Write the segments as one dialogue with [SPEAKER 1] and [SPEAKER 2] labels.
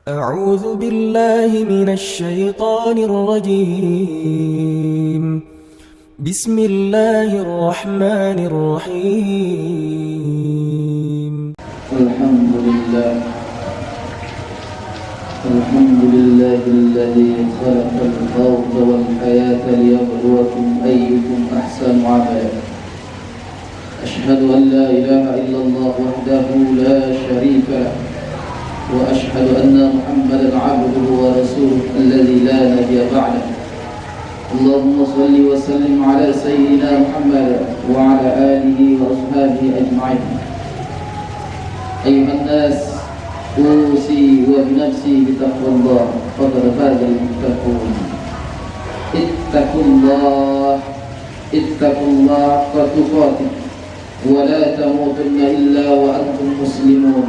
[SPEAKER 1] أعوذ بالله من الشيطان الرجيم. بسم الله الرحمن الرحيم.
[SPEAKER 2] الحمد لله الذي خلق الموت والحياة ليبلوكم أيكم أحسن عملا. أشهد أن لا إله إلا الله وحده لا شريك له، وأشهد أن محمدا عبده ورسوله الذي لا نبي بعده. اللهم صل وسلم على سيدنا محمد وعلى آله وأصحابه أجمعين. أيها الناس، أوصي وبنفسي بتقوى الله، فقد فاز المتقون. اتقوا الله حق تقاته ولا تموتن إلا وأنتم مسلمون.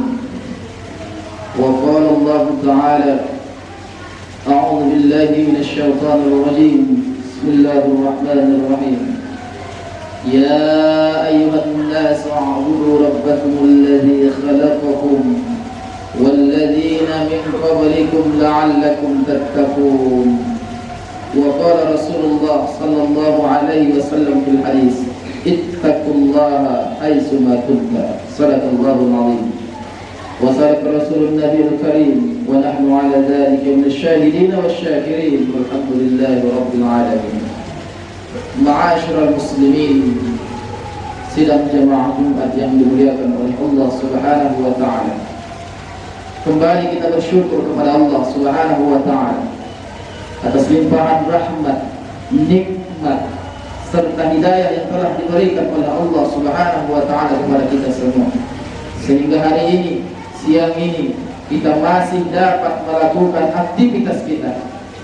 [SPEAKER 2] وقال الله تعالى: أعوذ بالله من الشيطان الرجيم، بسم الله الرحمن الرحيم. يا أيها الناس اعبدوا ربكم الذي خلقكم والذين من قبلكم لعلكم تتقون. وقال رسول الله صلى الله عليه وسلم في الحديث: اتقوا الله حيثما كنتم. صدق الله العظيم وصدق رسول النبي الكريم، ونحن على ذلك من الشاهدين والشاكرين، والحمد لله رب العالمين. Ma'asyiral muslimin, sidang jemaah Jumat yang dimuliakan oleh Allah Subhanahu wa taala. Kembali kita bersyukur kepada Allah Subhanahu wa taala atas limpahan rahmat, nikmat serta hidayah yang telah diberikan oleh Allah Subhanahu wa taala kepada kita semua. Sehingga hari ini, siang ini, kita masih dapat melakukan aktivitas kita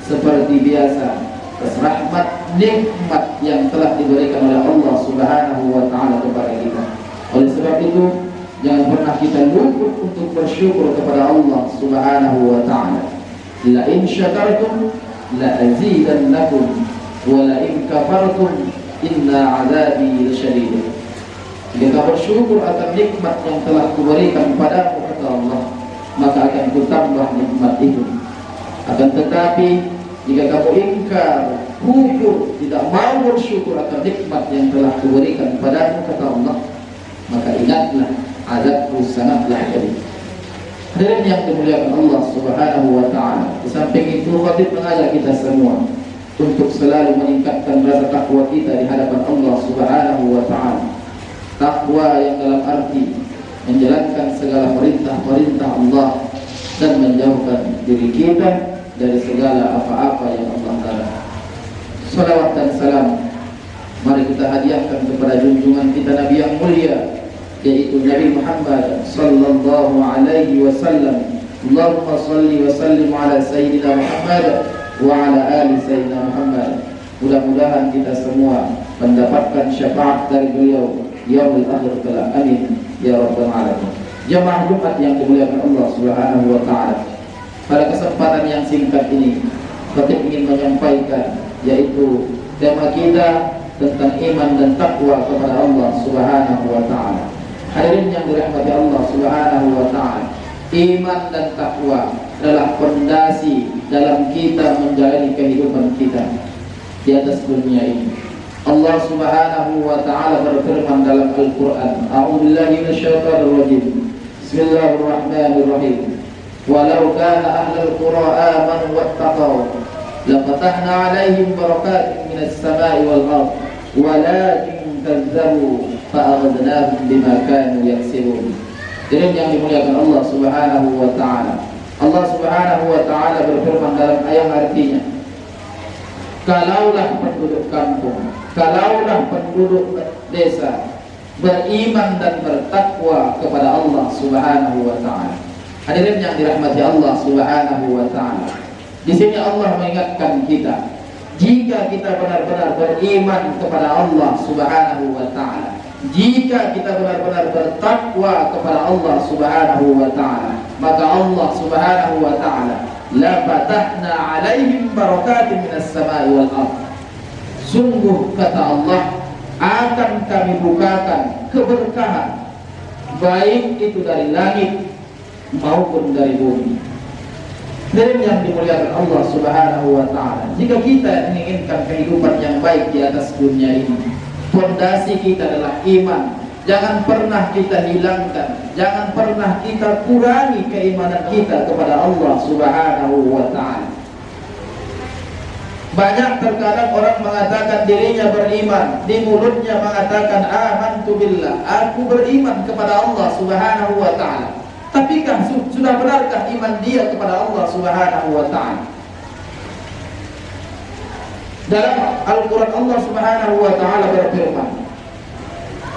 [SPEAKER 2] seperti biasa. Atas rahmat, nikmat yang telah diberikan oleh Allah Subhanahu wa taala kepada kita. Oleh sebab itu, jangan pernah kita luput untuk bersyukur kepada Allah Subhanahu wa taala. La in syakartum la azidannakum wa la in kafartum inna azabi lasyadid. Jika bersyukur akan nikmat yang telah kuberikan padamu, kata Allah, maka akan kutambah nikmat itu. Akan tetapi jika kamu ingkar, kufur, tidak mau bersyukur akan nikmat yang telah kuberikan padamu, kata Allah, maka ingatlah azabku sangatlah pedih. Hadirin yang dimuliakan Allah Subhanahu wa taala, di samping itu khatib mengajak kita semua untuk selalu meningkatkan rasa takwa kita di hadapan Allah Subhanahu wa taala. Takwa yang dalam arti menjalankan segala perintah-perintah Allah dan menjauhkan diri kita dari segala apa-apa yang Allah larang. Salawat dan salam mari kita hadiahkan kepada junjungan kita Nabi yang mulia, yaitu Nabi Muhammad sallallahu alaihi wasallam. Allahumma salli wa sallim ala sayyidina Muhammad wa ala ali sayyidina Muhammad. Mudah-mudahan kita semua mendapatkan syafaat dari beliau yaumul akhir kelak. Amin ya rabbal alamin. Jemaah Jumat yang dimuliakan Allah Subhanahu wa taala, pada kesempatan yang singkat ini, khatib ingin menyampaikan yaitu tema kita tentang iman dan takwa kepada Allah Subhanahu wa taala. Hadirin yang dirahmati Allah Subhanahu wa taala, iman dan takwa adalah fondasi dalam kita menjalani kehidupan kita di atas dunia ini. Allah Subhanahu wa taala berfirman dalam Al-Qur'an, A'udzubillahi minasyaitonir rajim. Bismillahirrahmanirrahim. Walau kana ahlul qura amanu wattaqau lafatahna 'alaihim barakatin minas sama'i wal ardh walakin kazzabu fa'akhadnahum bima kanu yaksibun. Jadi yang dimuliakan Allah Subhanahu wa taala, Allah Subhanahu wa taala berfirman dalam ayat artinya, kalaulah penduduk kampung, kalaulah penduduk desa beriman dan bertakwa kepada Allah Subhanahu wa taala. Hadirin yang dirahmati Allah Subhanahu wa taala, di sini Allah mengingatkan kita, jika kita benar-benar beriman kepada Allah Subhanahu wa taala, jika kita benar-benar bertakwa kepada Allah Subhanahu wa taala, maka Allah Subhanahu wa taala la fatahna 'alaihim barakatin minas sama'i wal ardh. Sungguh kata Allah, akan kami bukakan keberkahan, baik itu dari langit maupun dari bumi. Dan yang dimuliakan Allah Subhanahu wa taala, jika kita menginginkan kehidupan yang baik di atas dunia ini, fondasi kita adalah iman. Jangan pernah kita hilangkan, jangan pernah kita kurangi keimanan kita kepada Allah Subhanahu wa taala. Banyak terkadang orang mengatakan dirinya beriman, di mulutnya mengatakan amantu billah, aku beriman kepada Allah Subhanahu wa taala. Tapikah sudah benarkah iman dia kepada Allah Subhanahu wa taala? Dalam Al-Qur'an Allah Subhanahu wa taala berfirman,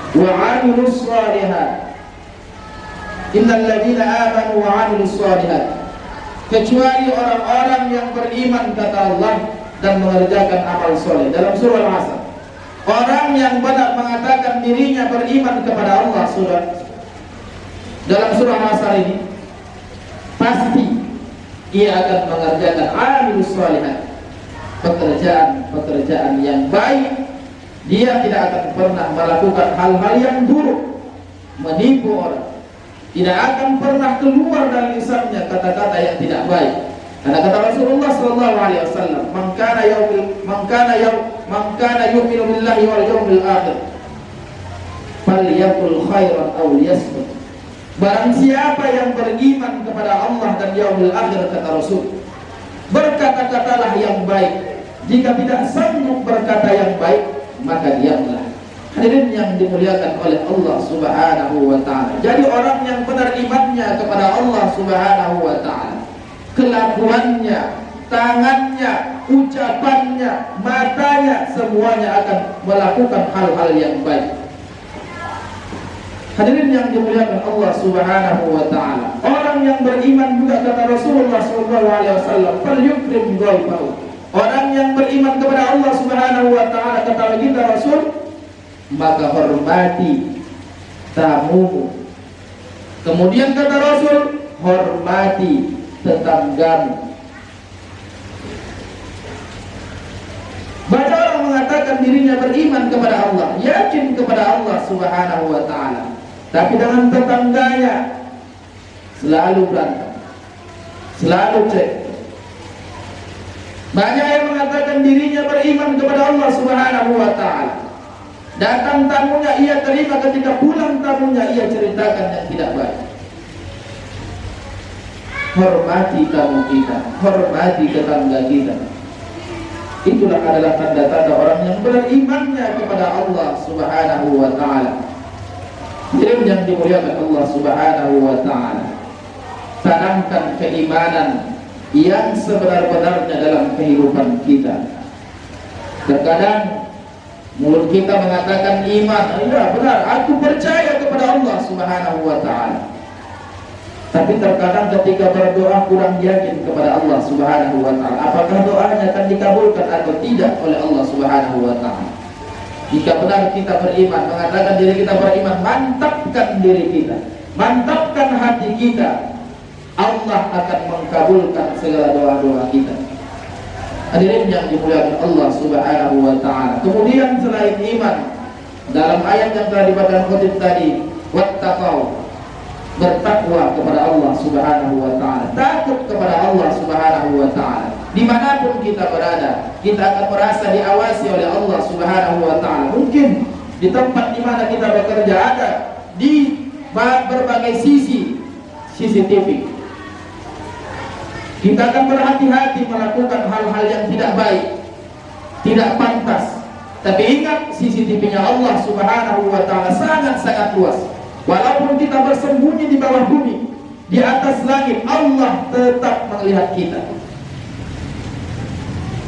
[SPEAKER 2] wa 'amilus shalihat, innal ladzina amanu wa 'amilus shalihat, kecuali orang-orang yang beriman kata Allah dan mengerjakan amal soleh. Dalam surah Al-Asr, orang yang benar mengatakan dirinya beriman kepada Allah, dalam surah Al-Asr ini pasti ia akan mengerjakan amilus shalihat, pekerjaan yang baik. Dia tidak akan pernah melakukan hal-hal yang buruk, menipu orang. Tidak akan pernah keluar dari lisannya kata-kata yang tidak baik. Karena kata Rasulullah sallallahu alaihi wasallam, "Man kana yu'minu billahi wal yawmil akhir, falyaqul khairan aw liyasmut." Barang siapa yang beriman kepada Allah dan yaumil akhir, kata Rasul, berkata-katalah yang baik. Jika tidak sanggup berkata yang baik, maka diamlah. Hadirin yang dimuliakan oleh Allah Subhanahu wa taala. Jadi orang yang benar imannya kepada Allah Subhanahu wa taala, kelakuannya, tangannya, ucapannya, matanya, semuanya akan melakukan hal-hal yang baik. Hadirin yang dimuliakan Allah Subhanahu wa taala, orang yang beriman juga kata Rasulullah sallallahu alaihi wasallam, "Falyukrim dhaifahu." Orang yang beriman kepada Allah Subhanahu wa taala, kata baginda Rasul, maka hormati tamumu. Kemudian kata Rasul, hormati tetanggamu. Banyak orang mengatakan dirinya beriman kepada Allah, yakin kepada Allah Subhanahu wa taala, tapi dengan tetangganya selalu berantem, selalu cek. Banyak yang mengatakan dirinya beriman kepada Allah Subhanahu wa taala, datang tamunya ia terima, ketika pulang tamunya ia ceritakan yang tidak baik. Hormati tamu kita, hormati tetangga kita. Itulah adalah tanda-tanda orang yang berimannya kepada Allah Subhanahu wa taala. Jadi yang dimuliakan Allah Subhanahu wa taala, tanamkan keimanan yang sebenar-benarnya dalam kehidupan kita. Terkadang mulut kita mengatakan iman, iya benar, aku percaya kepada Allah Subhanahu wa taala. Tapi terkadang ketika berdoa kurang yakin kepada Allah Subhanahu wa taala, apakah doanya akan dikabulkan atau tidak oleh Allah Subhanahu wa taala. Jika benar kita beriman, mengatakan diri kita beriman, mantapkan diri kita, mantapkan hati kita, Allah akan mengkabulkan segala doa-doa kita. Hadirin yang dimuliakan Allah Subhanahu wa taala. Kemudian selain iman, dalam ayat yang telah dibacakan khutib tadi, wattaqau, bertakwa kepada Allah Subhanahu wa taala, takut kepada Allah Subhanahu wa taala. Dimanapun kita berada, kita akan merasa diawasi oleh Allah Subhanahu wa taala. Mungkin di tempat di mana kita bekerja ada di berbagai sisi CCTV. Kita akan berhati-hati melakukan hal-hal yang tidak baik, tidak pantas. Tapi ingat, CCTV-nya Allah Subhanahu wa taala sangat-sangat luas. Walaupun kita bersembunyi di bawah bumi, di atas langit, Allah tetap melihat kita.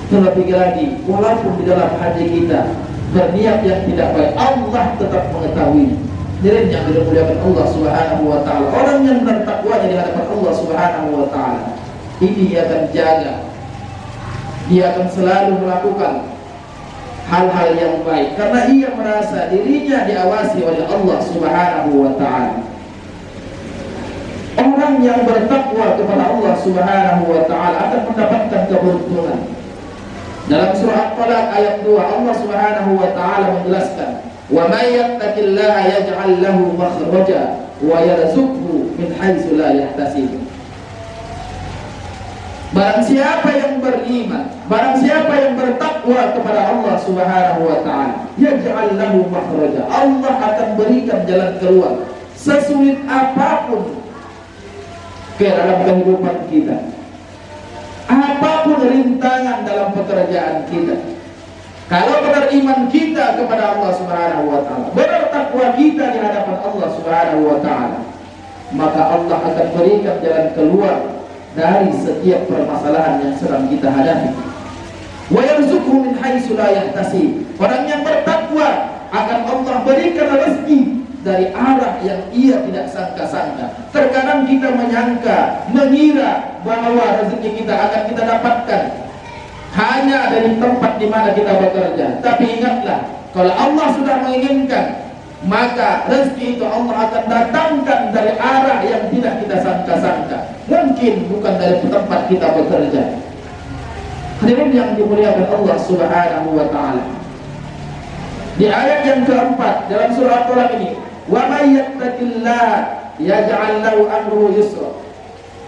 [SPEAKER 2] Terlebih lagi, walaupun di dalam hati kita berniat yang tidak baik, Allah tetap mengetahui. Jadi yang dimuliakan Allah Subhanahu wa taala, orang yang bertakwa di hadapan Allah Subhanahu wa taala, ini dia akan jaga, dia akan selalu melakukan hal-hal yang baik karena ia merasa dirinya diawasi oleh Allah Subhanahu wa taala. Orang yang bertakwa kepada Allah Subhanahu wa taala akan mendapatkan keberuntungan. Dalam surah At-Talaq ayat 2, Allah Subhanahu wa taala menjelaskan, "Wa may yattaqillaha yaj'al lahu makhraja wa yarzuqhu min haitsu la yahtasib." Barang siapa yang beriman, barang siapa yang bertakwa kepada Allah Subhanahu wa taala, yaj'al lahu makhraja. Allah akan berikan jalan keluar sesulit apapun ke dalam kehidupan kita. Apapun rintangan dalam pekerjaan kita, kalau beriman kita kepada Allah Subhanahu wa taala, bertakwa kita di hadapan Allah Subhanahu wa taala, maka Allah akan berikan jalan keluar dari setiap permasalahan yang sedang kita hadapi. Wa yarzuqhu min haitsu la yahtasib. Orang yang bertakwa akan Allah berikan rezeki dari arah yang ia tidak sangka-sangka. Terkadang kita menyangka, mengira bahwa rezeki kita akan kita dapatkan hanya dari tempat di mana kita bekerja. Tapi ingatlah, kalau Allah sudah menginginkan, maka rezeki itu Allah akan datangkan dari arah yang tidak kita sangka-sangka. Mungkin bukan dari tempat kita bekerja. Hadirin yang dimuliakan Allah Subhanahu wa taala, di ayat yang keempat dalam surah Al-Talaq ini, wa may yattaqillaha yaj'al lahu amruhu yusra.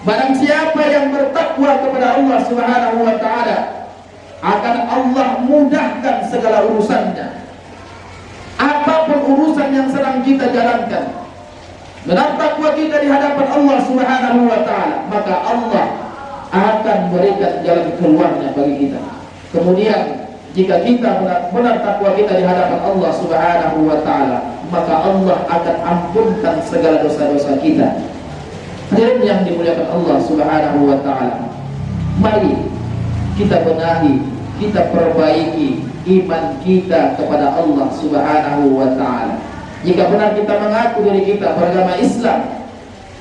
[SPEAKER 2] Barang siapa yang bertakwa kepada Allah Subhanahu wa taala, akan Allah mudahkan segala urusannya. Apapun urusan yang sedang kita jalankan, benar takwa kita di hadapan Allah Subhanahu wa taala, maka Allah akan berikan jalan keluarnya bagi kita. Kemudian jika kita benar takwa kita di hadapan Allah Subhanahu wa taala, maka Allah akan ampunkan segala dosa-dosa kita. Hadirin yang dimuliakan Allah Subhanahu wa taala, mari kita benahi, kita perbaiki iman kita kepada Allah Subhanahu wa taala. Jika benar kita mengaku diri kita beragama Islam,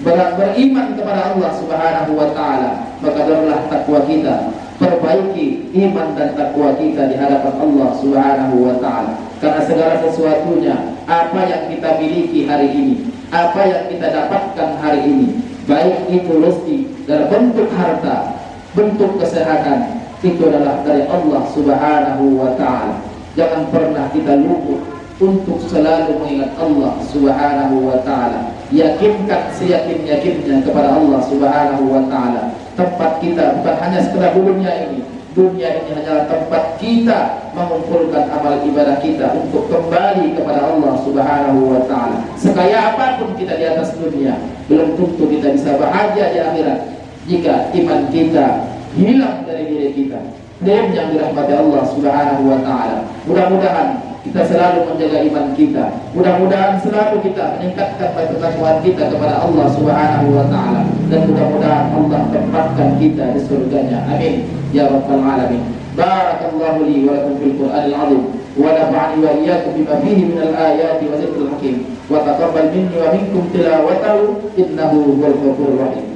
[SPEAKER 2] beriman kepada Allah Subhanahu wa taala, maka adalah takwa kita, perbaiki iman dan takwa kita di hadapan Allah Subhanahu wa taala. Karena segala sesuatunya, apa yang kita miliki hari ini, apa yang kita dapatkan hari ini, baik itu rezeki dalam bentuk harta, bentuk kesehatan, itu adalah dari Allah Subhanahu wa taala. Jangan pernah kita luput untuk selalu mengingat Allah Subhanahu wa taala. Yakinkan seyakin-yakinnya kepada Allah Subhanahu wa taala. Tempat kita bukan hanya sekedar dunia ini. Dunia ini hanyalah tempat kita mengumpulkan amal ibadah kita untuk kembali kepada Allah Subhanahu wa taala. Sekaya apapun kita di atas dunia, belum tentu kita bisa bahagia di akhirat jika iman kita hilang dari diri kita. Dan yang dirahmati Allah Subhanahu wa taala, mudah-mudahan kita selalu menjaga iman kita. Mudah-mudahan selalu kita meningkatkan ketakwaan kita kepada Allah Subhanahu wa taala, dan mudah-mudahan Allah tempatkan kita di surganya. Amin ya rabbal alamin. Barakallahu li wa lakum fil Qur'anil azim, wa nafa'ani wa iyyakum bima fihi minal ayati wa dzikril hakim, wa taqabbal minni wa minkum tilawatahu innahu huwal ghafurur rahim.